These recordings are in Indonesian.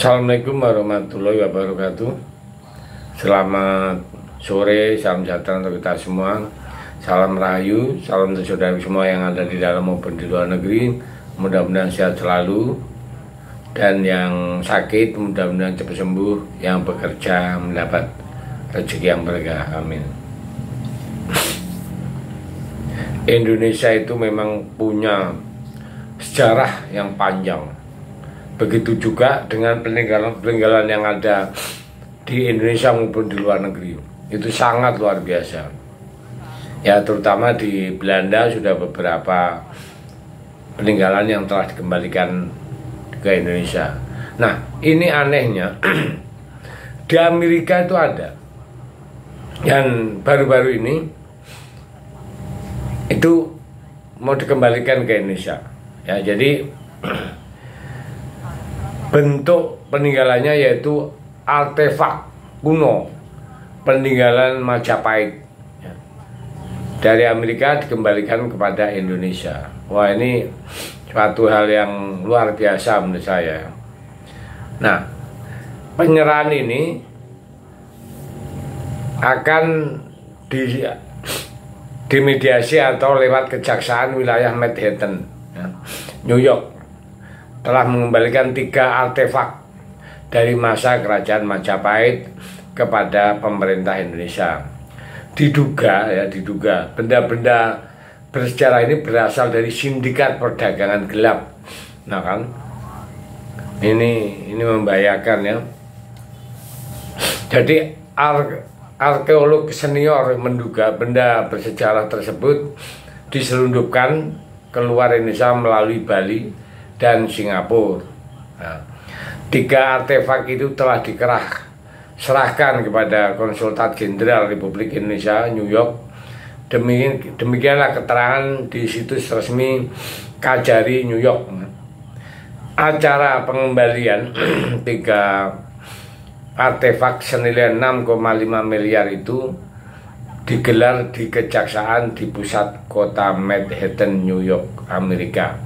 Assalamualaikum warahmatullahi wabarakatuh. Selamat sore, salam sejahtera untuk kita semua. Salam rahayu, salam untuk saudara semua yang ada di dalam maupun di luar negeri. Mudah-mudahan sehat selalu. Dan yang sakit mudah-mudahan cepat sembuh. Yang bekerja mendapat rezeki yang berkah, amin. Indonesia itu memang punya sejarah yang panjang. Begitu juga dengan peninggalan-peninggalan yang ada di Indonesia maupun di luar negeri. Itu sangat luar biasa. Ya, terutama di Belanda sudah beberapa peninggalan yang telah dikembalikan ke Indonesia. Nah, ini anehnya di Amerika itu ada. Dan baru-baru ini itu mau dikembalikan ke Indonesia. Ya, jadi bentuk peninggalannya yaitu artefak kuno peninggalan Majapahit ya, dari Amerika dikembalikan kepada Indonesia. Wah, ini suatu hal yang luar biasa menurut saya. Nah, penyerahan ini akan dimediasi atau lewat Kejaksaan Wilayah Manhattan ya, New York, telah mengembalikan 3 artefak dari masa kerajaan Majapahit kepada pemerintah Indonesia. Diduga benda-benda bersejarah ini berasal dari sindikat perdagangan gelap. Nah kan, ini membahayakan ya. Jadi arkeolog senior menduga benda bersejarah tersebut diselundupkan keluar Indonesia melalui Bali dan Singapura. Nah, 3 artefak itu telah serahkan kepada Konsulat Jenderal Republik Indonesia New York. Demikianlah keterangan di situs resmi Kajari New York. Acara pengembalian 3 artefak senilai 6,5 miliar itu digelar di Kejaksaan di pusat kota Manhattan, New York, Amerika.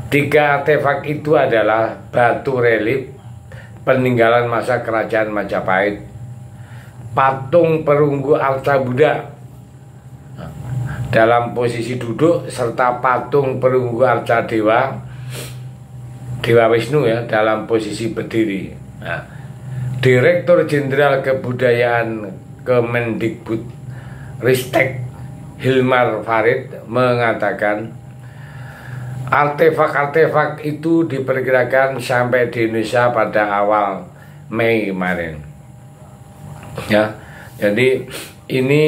3 artefak itu adalah batu relief peninggalan masa kerajaan Majapahit, patung perunggu arca Buddha dalam posisi duduk, serta patung perunggu arca Dewa Wisnu ya dalam posisi berdiri. Nah, Direktur Jenderal Kebudayaan Kemendikbud Ristek Hilmar Farid mengatakan artefak-artefak itu diperkirakan sampai di Indonesia pada awal Mei kemarin. Ya, jadi ini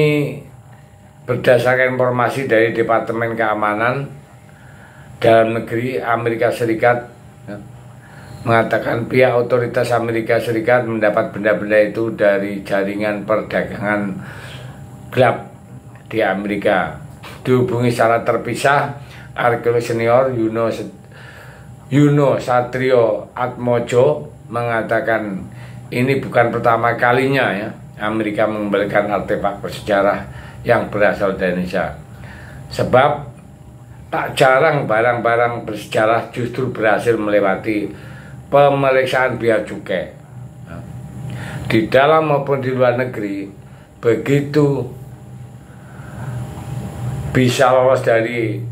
berdasarkan informasi dari Departemen Keamanan Dalam Negeri Amerika Serikat ya, mengatakan pihak otoritas Amerika Serikat mendapat benda-benda itu dari jaringan perdagangan gelap di Amerika. Dihubungi secara terpisah, arkeolog senior Yuno Satrio Atmojo mengatakan ini bukan pertama kalinya ya Amerika mengembalikan artefak bersejarah yang berasal dari Indonesia. Sebab tak jarang barang-barang bersejarah justru berhasil melewati pemeriksaan bea cukai di dalam maupun di luar negeri. Begitu bisa lolos dari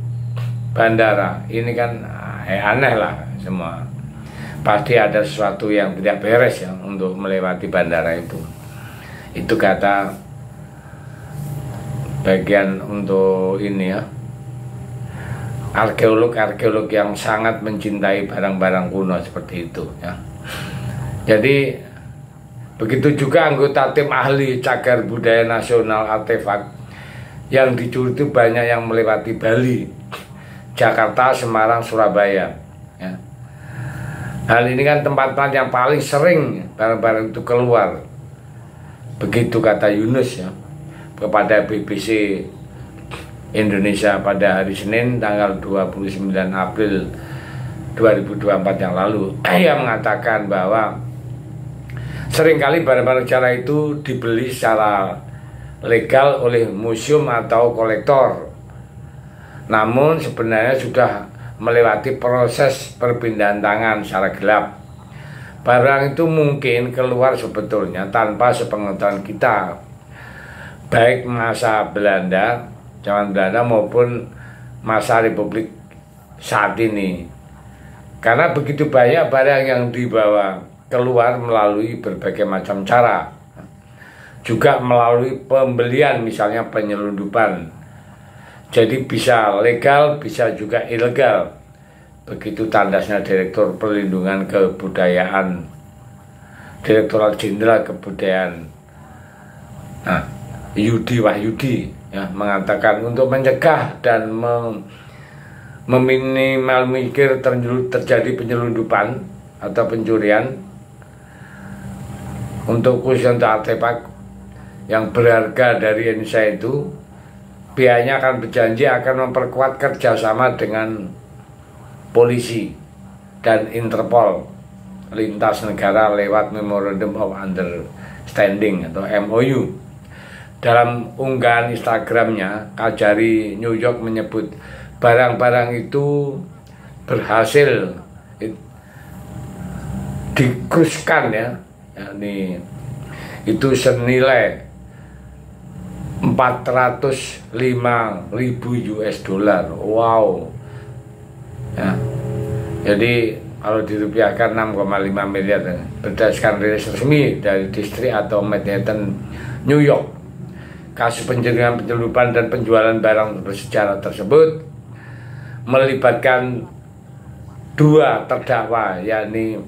bandara, ini kan aneh lah semua. Pasti ada sesuatu yang tidak beres ya untuk melewati bandara itu. Itu kata bagian untuk ini ya, arkeolog yang sangat mencintai barang-barang kuno seperti itu ya. Jadi begitu juga anggota tim ahli cagar budaya nasional artefak yang dicuri itu banyak yang melewati Bali, Jakarta, Semarang, Surabaya ya. Hal ini kan tempat-tempat yang paling sering barang-barang itu keluar. Begitu kata Yunus ya kepada BBC Indonesia pada hari Senin tanggal 29 April 2024 yang lalu. Ia mengatakan bahwa seringkali barang-barang sejarah itu dibeli secara legal oleh museum atau kolektor, namun sebenarnya sudah melewati proses perpindahan tangan secara gelap. barang itu mungkin keluar sebetulnya tanpa sepengetahuan kita, baik masa Belanda, zaman Belanda maupun masa Republik saat ini. Karena begitu banyak barang yang dibawa keluar melalui berbagai macam cara, juga melalui pembelian, misalnya penyelundupan. Jadi bisa legal, bisa juga ilegal. Begitu tandasnya Direktur Perlindungan Kebudayaan, Direktorat Jenderal Kebudayaan, nah, Yudi Wahyudi ya, mengatakan untuk mencegah dan meminimalisir terjadi penyelundupan atau pencurian, untuk khusus untuk artefak yang berharga dari Indonesia itu, pihaknya akan berjanji akan memperkuat kerjasama dengan polisi dan Interpol lintas negara lewat Memorandum of Understanding atau MOU. Dalam unggahan Instagramnya, Kajari New York menyebut barang-barang itu berhasil dikruskan ya, yakni itu senilai 405.000 US dollar. Wow ya, jadi kalau dirupiahkan 6,5 miliar berdasarkan rilis resmi dari distrik atau Manhattan, New York. Kasus penyelundupan dan penjualan barang bersejarah tersebut melibatkan dua terdakwa, yakni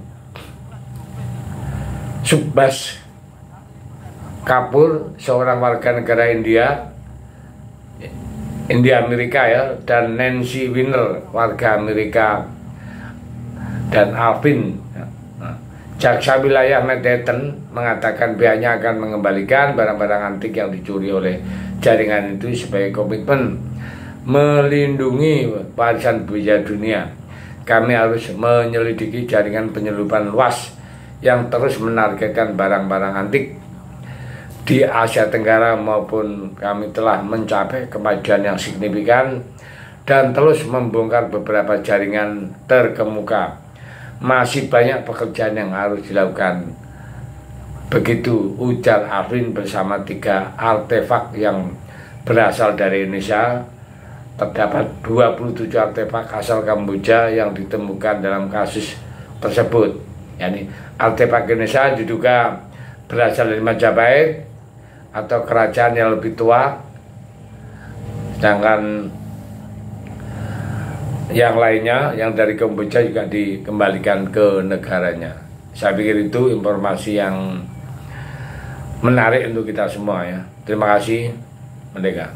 Subhas Kapoor, seorang warga negara India Amerika ya, dan Nancy Winner, warga Amerika, dan Alvin. Jaksa wilayah Manhattan mengatakan pihaknya akan mengembalikan barang-barang antik yang dicuri oleh jaringan itu sebagai komitmen melindungi warisan budaya dunia. Kami harus menyelidiki jaringan penyelundupan luas yang terus menargetkan barang-barang antik di Asia Tenggara, maupun kami telah mencapai kemajuan yang signifikan dan terus membongkar beberapa jaringan terkemuka. Masih banyak pekerjaan yang harus dilakukan. Begitu ujar Alvin bersama 3 artefak yang berasal dari Indonesia. Terdapat 27 artefak asal Kamboja yang ditemukan dalam kasus tersebut. Yani artefak Indonesia diduga berasal dari Majapahit atau kerajaan yang lebih tua, sedangkan yang lainnya yang dari Kamboja juga dikembalikan ke negaranya. Saya pikir itu informasi yang menarik untuk kita semua ya. Terima kasih, Merdeka.